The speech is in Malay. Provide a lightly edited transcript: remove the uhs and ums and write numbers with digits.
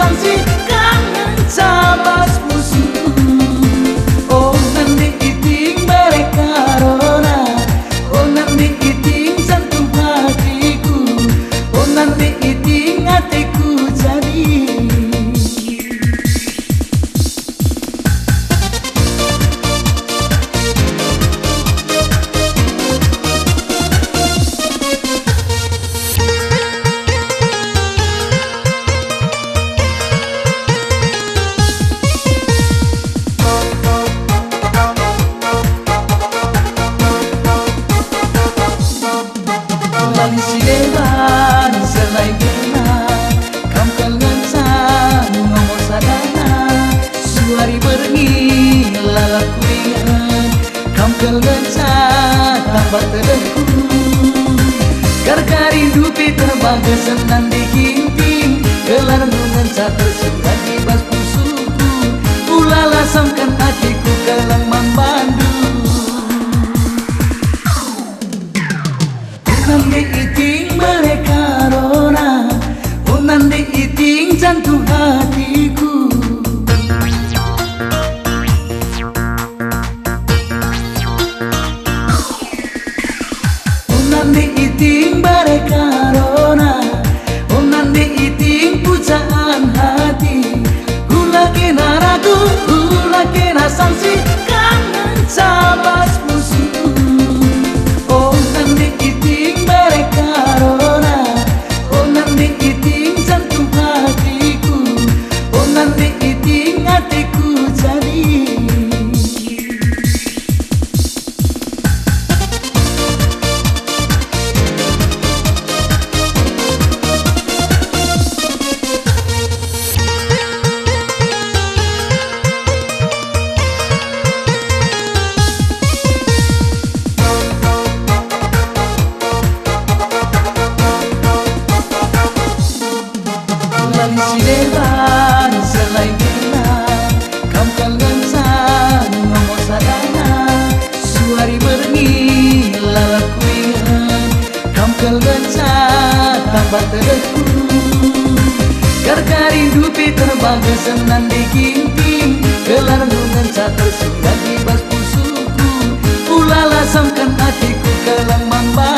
sanksi kangen cabas musuh. Oh nanti iting mereka rona, oh nanti iting jantung hatiku, oh nanti iting hatiku jadi. Lali sileban selai kena kam kangen san ngomong sadana suari berengi lalak kuingan kam kangen san tambah terengku gargari dupi terbaga senang dikinting gelar nungan sa tersurat di bas pusuku ulala samkan hatiku kalang mambandu. Nanti iting mereka rona, oh nanti iting jantung hatiku. Oh nanti iting mereka rona, oh nanti iting pujaan hati. Gula kena ragu, gula kena sanksi kangen cabas musuh. Oh nanti iting mereka rona, oh nanti iting jantung hatiku, oh nanti iting hatiku jadi. Lali sileban selai kena kam kangen san ngomong sadana suari berengi lalak kuingan kam kangen san tambah terengku gargari dupi terbaga senang dikinting gelar nungan sa tersurat di bas pusuku ulala samkan hatiku kalang mamba.